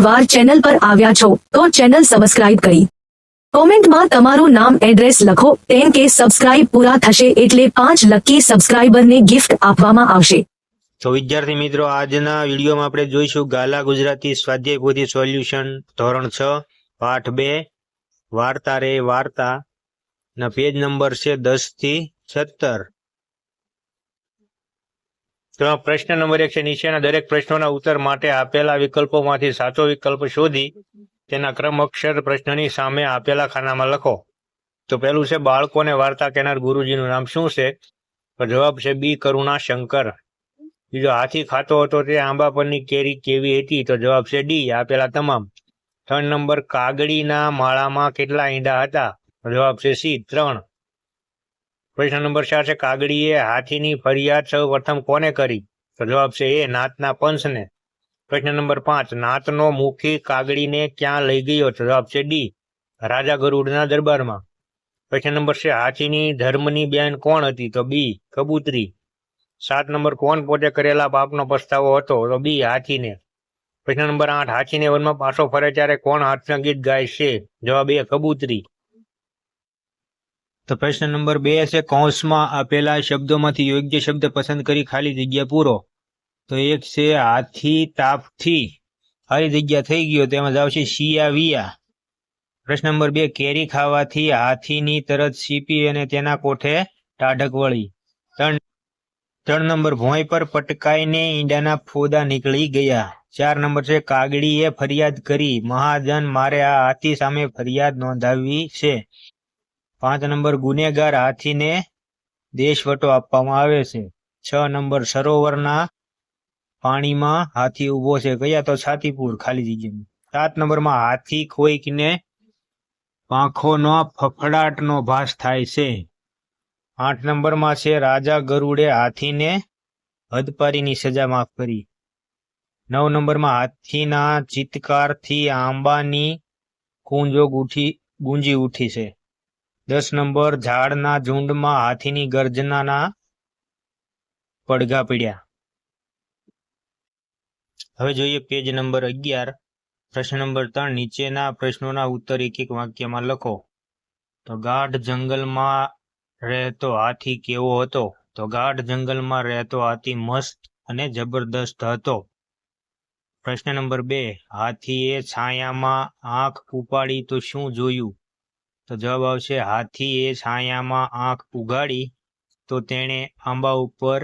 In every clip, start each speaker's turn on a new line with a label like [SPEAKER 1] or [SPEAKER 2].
[SPEAKER 1] વાર ચેનલ પર આવ્યા છો તો ચેનલ સબસ્ક્રાઇબ કરી કોમેન્ટમાં તમારું નામ એડ્રેસ લખો, કેમ કે સબસ્ક્રાઇબ પૂરા થશે એટલે 5 લકી સબસ્ક્રાઇબરને ગિફ્ટ આપવામાં આવશે।
[SPEAKER 2] તો વિદ્યાર્થી મિત્રો, આજના વિડીયોમાં આપણે જોઈશું ગાલા ગુજરાતી સ્વાધ્યાય પોથી સોલ્યુશન ધોરણ 6 પાઠ 2 વાર્તા રે વાર્તા ના પેજ નંબર છે 10 થી 17। તો પ્રશ્ન નંબર 1 છે, નીચેના દરેક પ્રશ્નોના ઉત્તર માટે આપેલા વિકલ્પોમાંથી સાચો વિકલ્પ શોધી તેના ક્રમ અક્ષર પ્રશ્નની સામે આપેલા ખાનામાં લખો। તો પહેલું છે, બાળકોને વાર્તા કહેનાર ગુરુજીનું નામ શું છે? તો જવાબ છે બી, કરુણા શંકર। બીજો, હાથી ખાતો હતો તે આંબા પરની કેરી કેવી હતી? તો જવાબ છે ડી, આપેલા તમામ। 3 નંબર, કાગડીના માળામાં કેટલા ઈંડા હતા? તો જવાબ છે સી, 3। પ્રશ્ન નંબર 4 છે, કાગડીએ હાથીની ફરિયાદ સૌ પ્રથમ કોને કરી? તો જવાબ છે એ, નાતના પંચને। પ્રશ્ન નંબર 5, નાતનો મુખી કાગડીને ક્યાં લઈ ગયો? તો જવાબ છે ડી, રાજા ગરુડના દરબારમાં। પ્રશ્ન નંબર છે, હાથીની ધર્મની બેન કોણ હતી? તો બી, કબૂતરી। 7 નંબર, કોણ પોતે કરેલા પાપનો પસ્તાવો હતો? તો બી, હાથીને। પ્રશ્ન નંબર 8, હાથીને વનમાં પાછો ફરે ત્યારે કોણ હાથના ગીત ગાય છે? જવાબ એ, કબૂતરી। તો પ્રશ્ન નંબર 2 છે, કૌંસમાં આપેલા શબ્દોમાંથી યોગ્ય શબ્દ પસંદ કરી ખાલી જગ્યા પૂરો। તો એક છે હાથી તાપથી ખાલી જગ્યા થઈ ગયો, તેમાં આવશે શિયા વિયા। પ્રશ્ન નંબર 2, કેરી ખાવાથી હાથીની તરત સીપી અને તેના કોઠે ટાઢક વળી। 3 નંબર, ભોંય પર પટકાઈને ઈંડાના ફોદા નીકળી ગયા। 4 નંબર છે, કાગડીએ ફરિયાદ કરી, મહાજન મારે આ હાથી સામે ફરિયાદ નોંધાવી છે। 5 નંબર, ગુનેગાર હાથીને દેશવટો આપવામાં આવે છે। 6 નંબર, સરોવરના પાણીમાં હાથી ઊભો છે, કયા? તો છાતીપુર ખાલી જગ્યામાં। 7 નંબરમાં, હાથી કોઈકને પાંખોનો ફફડાટનો ભાસ થાય છે। 8 નંબરમાં છે, રાજા ગરુડે હાથીને હદપારીની સજા માફ કરી। 9 નંબરમાં, હાથીના ચિત્કારથી આંબાની કુંજો ગુંજી ઉઠી છે। 10 નંબર, ઝાડના ઝુંડમાં હાથીની ગર્જનાના પડઘા પડ્યા। હવે જોઈએ પેજ નંબર 11। પ્રશ્ન નંબર 3, નીચેના પ્રશ્નોના ઉત્તર એક એક વાક્યમાં લખો। તો ગાઢ જંગલમાં રહેતો હાથી કેવો હતો? તો ગાઢ જંગલમાં રહેતો હાથી મસ્ત અને જબરદસ્ત હતો। પ્રશ્ન નંબર 2, હાથીએ છાયામાં આંખ ઉપાડી તો શું જોયું? તો જવાબ આવશે, હાથીએ છાયામાં આંખ ઉગાડી તો તેણે આંબા ઉપર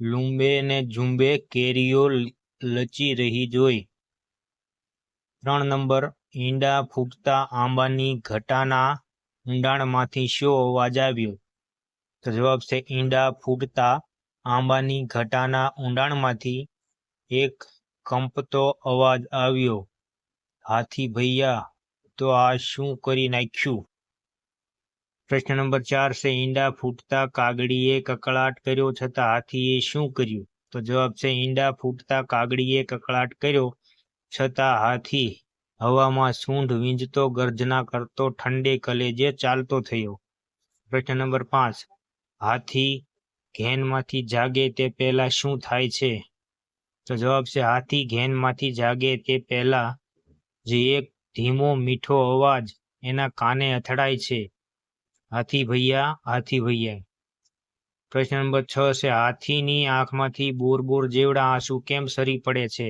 [SPEAKER 2] લૂંબે ને ઝૂંબે કેરીઓ લચી રહી જોઈ। 3 નંબર, ઈંડા ફૂટતા આંબાની ઘટાના ઊંડાણમાંથી શો અવાજ આવ્યો? તો જવાબ છે, ઈંડા ફૂટતા આંબાની ઘટાના ઊંડાણમાંથી એક કંપતો અવાજ આવ્યો, હાથી ભૈયા તો આ શું કરી નાખ્યું? પ્રશ્ન નંબર 4 છે, ઈંડા ફૂટતા કાગડીએ કકળાટ કર્યો છતાં હાથીએ શું કર્યું? તો જવાબ છે, ઈંડા ફૂટતા કાગડીએ કકળાટ કર્યો છતાં હાથી હવામાં સૂંઢ વીંજતો ગર્જના કરતો ઠંડે કલેજે ચાલતો થયો। પ્રશ્ન નંબર 5, હાથી ઘેનમાંથી જાગે તે પહેલા શું થાય છે? તો જવાબ છે, હાથી ઘેનમાંથી જાગે તે પહેલા જે એક ધીમો મીઠો અવાજ એના કાને અથડાય છે, હાથી ભૈયા, હાથી ભૈયા। પ્રશ્ન નંબર 6 છે, હાથીની આંખમાંથી બોર બોર જેવડા આંસુ કેમ સરી પડે છે?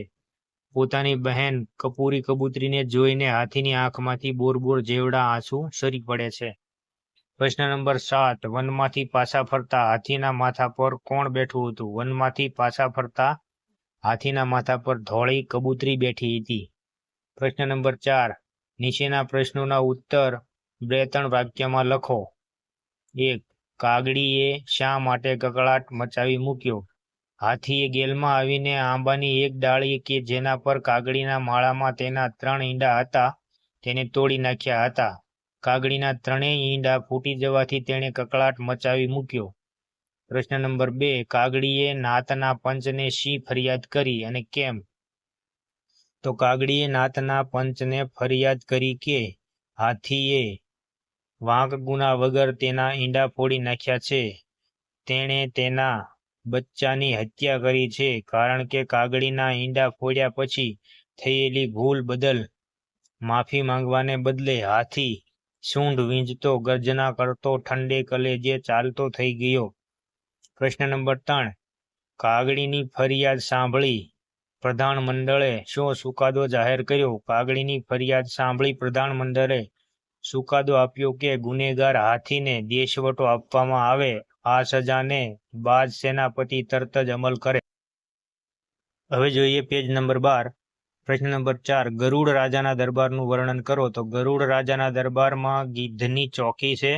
[SPEAKER 2] પોતાની બહેન કપૂરી કબૂતરીને જોઈને હાથીની આંખમાંથી બોર બોર જેવડા આંસુ સરી પડે છે। પ્રશ્ન નંબર 7, વનમાંથી પાછા ફરતા હાથીના માથા પર કોણ બેઠું હતું? વનમાંથી પાછા ફરતા હાથીના માથા પર ધોળી કબૂતરી બેઠી હતી। પ્રશ્ન નંબર 4, નીચેના પ્રશ્નોના ઉત્તર 2-3 વાક્યમાં લખો। 1, કાગડીએ શા માટે કકળાટ મચાવી મૂક્યો? હાથીએ ગેલમાં આવીને આંબાની એક ડાળી કે જેના પર કાગડીના માળામાં તેના 3 ઈંડા હતા તેને તોડી નાખ્યા હતા। કાગડીના 3 ઈંડા ફૂટી જવાથી તેણે કકળાટ મચાવી મૂક્યો। પ્રશ્ન નંબર 2, કાગડીએ નાતના પંચને શી ફરિયાદ કરી અને કેમ? તો કાગડીએ નાતના પંચને ફરિયાદ કરી કે હાથીએ વાંક ગુના વગર તેના ઈંડા ફોડી નાખ્યા છે, તેણે તેના બચ્ચાની હત્યા કરી છે, કારણ કે કાગડીના ઈંડા ફોડ્યા પછી થયેલી ભૂલ બદલ માફી માંગવાને બદલે હાથી સૂંઢ વીંઝતો, ગર્જના કરતો, ઠંડે કલેજે ચાલતો થઈ ગયો. પ્રશ્ન નંબર 3. કાગડીની ફરિયાદ સાંભળી પ્રધાનમંડળે શો ચુકાદો જાહેર કર્યો? કાગડીની ફરિયાદ સાંભળી પ્રધાનમંડળે ચુકાદો આપ્યો કે ગુનેગાર હાથીને દેશવટો આપવામાં આવે. આ સજાને બાજ સેનાપતિ તરત જ અમલ કરે. હવે જોઈએ પેજ નંબર 12. પ્રશ્ન નંબર 4. ગરુડ રાજાના દરબારનું વર્ણન કરો. તો ગરુડ રાજાના દરબારમાં ગીધની ચોકી છે,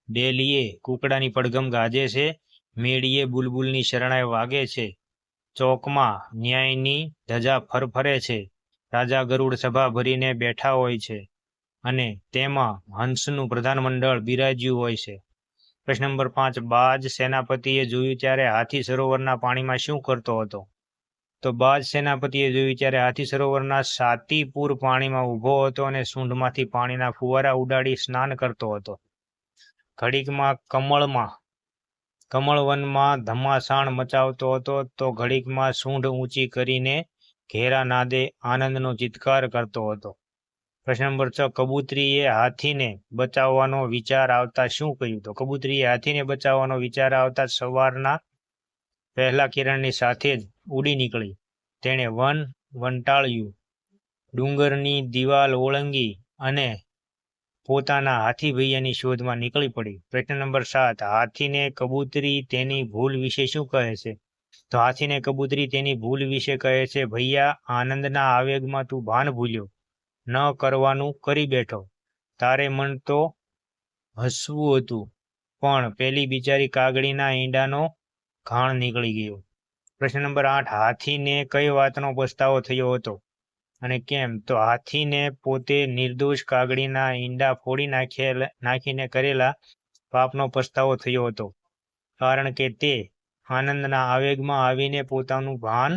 [SPEAKER 2] ડેલીએ કૂકડાની પડઘમ ગાજે છે, મેળીએ બુલબુલની શરણાઈ વાગે છે, ચોકમાં ન્યાયની ધજા ફરફરે છે, રાજા ગરુડ સભા ભરીને બેઠા હોય છે અને તેમાં હંસનું પ્રધાનમંડળ બિરાજ્યું હોય છે. પ્રશ્ન નંબર 5. બાજ સેનાપતિએ જોયું ત્યારે હાથી સરોવરના પાણીમાં શું કરતો હતો? તો બાજ સેનાપતિએ જોયું ત્યારે હાથી સરોવરના સાતીપુર પાણીમાં ઊભો હતો અને સૂંઢમાંથી પાણીના ફુવારા ઉડાડી સ્નાન કરતો હતો. ઘડીકમાં કમળવનમાં ધમાસાણ મચાવતો હતો તો ઘડીકમાં સૂંઢ ઊંચી કરીને ઘેરા નાદે આનંદનો ચિત્કાર કરતો હતો. પ્રશ્ન નંબર 6. કબૂતરીએ હાથીને બચાવવાનો વિચાર આવતા શું કહ્યું? તો કબૂતરીએ હાથીને બચાવવાનો વિચાર આવતા સવારના પહેલા કિરણની સાથે જ ઉડી નીકળી. તેણે વન વંટાળ્યું, ડુંગરની દિવાલ ઓળંગી અને પોતાના હાથી ભૈયાની શોધમાં નીકળી પડી. પ્રશ્ન નંબર 7. હાથીને કબૂતરી તેની ભૂલ વિશે શું કહે છે? તો હાથીને કબૂતરી તેની ભૂલ વિશે કહે છે, ભૈયા, આનંદના આવેગમાં તું ભાન ભૂલ્યો, ન કરવાનું કરી બેઠો. તારે મન તો હસવું હતું, પણ પેલી બિચારી કાગડીના ઈંડાનો ઘાણ નીકળી ગયો. પ્રશ્ન નંબર 8. હાથીને કઈ વાતનો પસ્તાવો થયો હતો અને કેમ? તો હાથીને પોતે નિર્દોષ કાગડીના ઈંડા ફોડી નાખીને કરેલા પાપનો પસ્તાવો થયો હતો, કારણ કે તે આનંદના આવેગમાં આવીને પોતાનું ભાન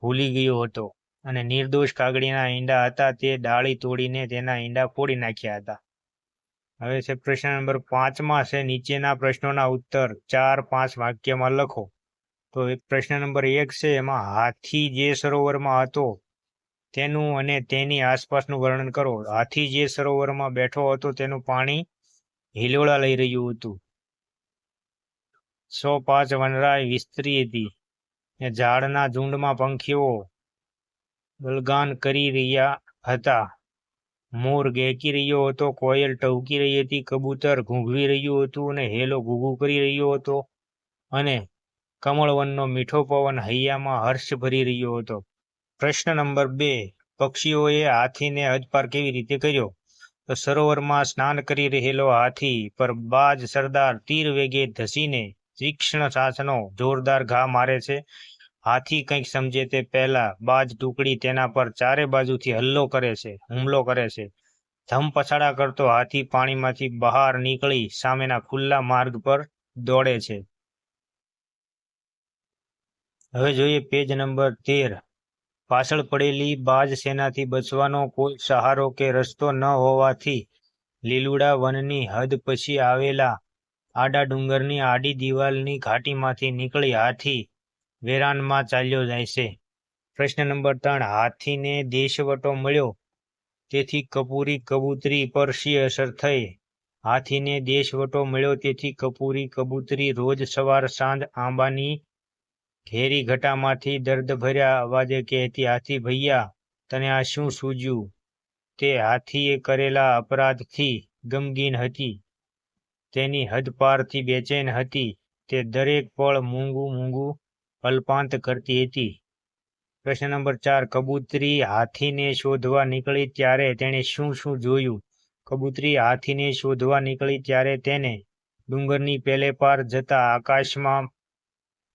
[SPEAKER 2] ભૂલી ગયો હતો અને નિર્દોષ કાગડીના ઈંડા હતા તે ડાળી તોડીને તેના ઈંડા ફોડી નાખ્યા હતા. હવે છે પ્રશ્ન નંબર 5માં છે નીચેના પ્રશ્નોના ઉત્તર 4-5 વાક્યમાં લખો. તો પ્રશ્ન નંબર 1 છે એમાં હાથી જે સરોવરમાં હતો તેનું અને તેની આસપાસનું વર્ણન કરો. હાથી જે સરોવરમાં બેઠો હતો તેનું પાણી હિલોળા લઈ રહ્યું હતું. 105 વનરાય વિસ્તરી હતી ને ઝાડના ઝુંડમાં પંખીઓ ગલગાન કરી રહ્યા હતા. મોર ગેકી રહ્યો હતો, કોયલ ટહુકી રહી હતી, કબૂતર ઘૂંઘવી રહ્યું હતું અને હેલો ઘૂઘું કરી રહ્યો હતો અને કમળવનનો મીઠો પવન હૈયામાં હર્ષ ભરી રહ્યો હતો. પ્રશ્ન નંબર 2. પક્ષીઓએ હાથીને હદપાર કેવી રીતે કર્યો? તો સરોવરમાં સ્નાન કરી રહેલો હાથી પર બાજ સરદાર તીર વેગે ધસીને તીક્ષ્ણ સાસનો જોરદાર ઘા મારે છે. હાથી કંઈક સમજે તે પહેલા બાજ ટુકડી તેના પર ચારે બાજુથી હુમલો કરે છે. ધમ પછાડા કરતો હાથી પાણીમાંથી બહાર નીકળી સામેના ખુલ્લા માર્ગ પર દોડે છે. હવે જોઈએ પેજ નંબર 13. પાછળ પડેલી બાજ સેનાથી બચવાનો કોઈ સહારો કે રસ્તો ન હોવાથી લીલુડા વનની હદ પછી આવેલા આડા ડુંગરની આડી દિવાલની ઘાટીમાંથી નીકળી હાથી વેરાનમાં ચાલ્યો જાય છે. પ્રશ્ન નંબર 3. હાથીને દેશવટો મળ્યો તેથી કપૂરી કબૂતરી પર શી અસર થઈ? હાથીને દેશવટો મળ્યો તેથી કપૂરી કબૂતરી રોજ સવાર સાંજ આંબાની ઘેરી ઘટામાંથી દર્દભર્યા અવાજે કહેતી, હાથી ભૈયા, તને આ શું સૂઝ્યું? તે હાથીએ કરેલા અપરાધથી ગમગીન હતી, તેની હદપારથી બેચેન હતી, તે દરેક પળ મૂંગું અલ્પાંત કરતી હતી. પ્રશ્ન નંબર 4. કબૂતરી હાથીને શોધવા નીકળી ત્યારે તેણે શું જોયું? કબૂતરી હાથીને શોધવા નીકળી ત્યારે તેને ડુંગરની પેલે પાર જતા આકાશમાં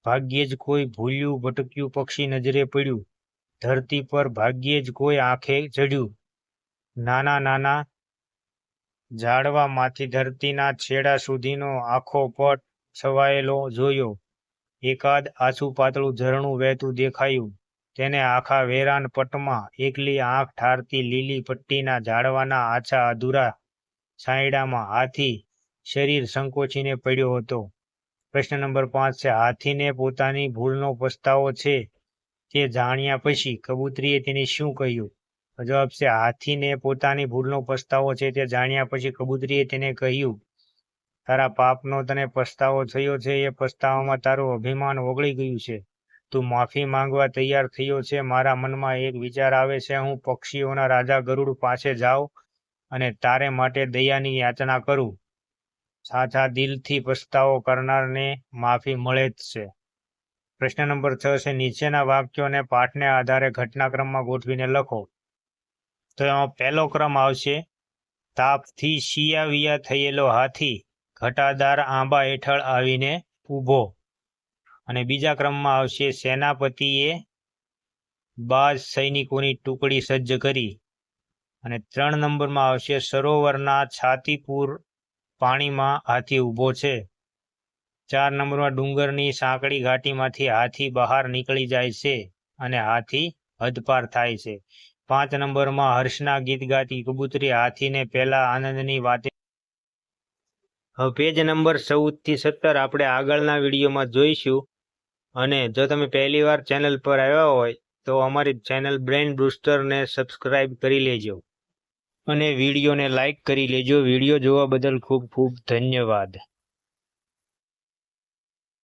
[SPEAKER 2] ભાગ્યે જ કોઈ ભૂલ્યું ભટક્યું પક્ષી નજરે પડ્યું. ધરતી પર ભાગ્યે જ કોઈ આંખે ચડ્યું. નાના ઝાડવામાંથી ધરતીના છેડા સુધીનો આખો પટ છવાયેલો જોયો. એકાદ આછું પાતળું ઝરણું વહેતું દેખાયું. તેને આખા વેરાન પટમાં એકલી આંખ ઠારતી લીલી પટ્ટીના ઝાડવાના આછા અધૂરા છાંયડામાં હાથી શરીર સંકોચીને પડ્યો હતો. પ્રશ્ન નંબર 5 છે હાથીને પોતાની ભૂલનો પસ્તાવો છે તે જાણ્યા પછી કબૂતરીએ તેને શું કહ્યું? તો જવાબ છે હાથીને પોતાની ભૂલનો પસ્તાવો છે તે જાણ્યા પછી કબૂતરીએ તેને કહ્યું, તારા પાપનો તને પસ્તાવો થયો છે, એ પસ્તાવામાં તારું અભિમાન ઓગળી ગયું છે. તું માફી માંગવા તૈયાર થયો છે. મારા મનમાં એક વિચાર આવે છે, હું પક્ષીઓના રાજા ગરુડ પાસે જાઉં અને તારે માટે દયાની યાચના કરું. સાચા દિલથી પસ્તાવો કરનારને માફી મળે જ છે. પ્રશ્ન નંબર 6 છે, નીચેના વાક્યોને પાઠને આધારે ઘટનાક્રમમાં ગોઠવીને લખો. તો એમાં પહેલો ક્રમ આવશે, તાપથી શિયાવિયા થયેલો હાથી ઘટાદાર આંબા હેઠળ આવીને ઊભો. અને બીજા ક્રમમાં આવશે, સેનાપતિએ બાજ સૈનિકોની ટુકડી સજ્જ કરી. અને 3 નંબરમાં આવશે, સરોવરના છાતીપુર પાણીમાં હાથી ઊભો છે. 4 નંબરમાં ડુંગરની સાંકડી ઘાટીમાંથી હાથી બહાર નીકળી જાય છે અને હાથી હદપાર થાય છે. 5 નંબરમાં હર્ષના ગીત ગાતી કબૂતરી હાથીને પહેલા આનંદની વાતે. હવે પેજ નંબર 14 થી 17 આપણે આગળના વિડીયોમાં જોઈશું. અને જો તમે પહેલી વાર ચેનલ પર આવ્યા હોય તો અમારી ચેનલ બ્રેઇન બૂસ્ટરને સબસ્ક્રાઇબ કરી લેજો અને વિડીયોને લાઇક કરી લેજો. વિડીયો જોવા બદલ ખૂબ ખૂબ ધન્યવાદ.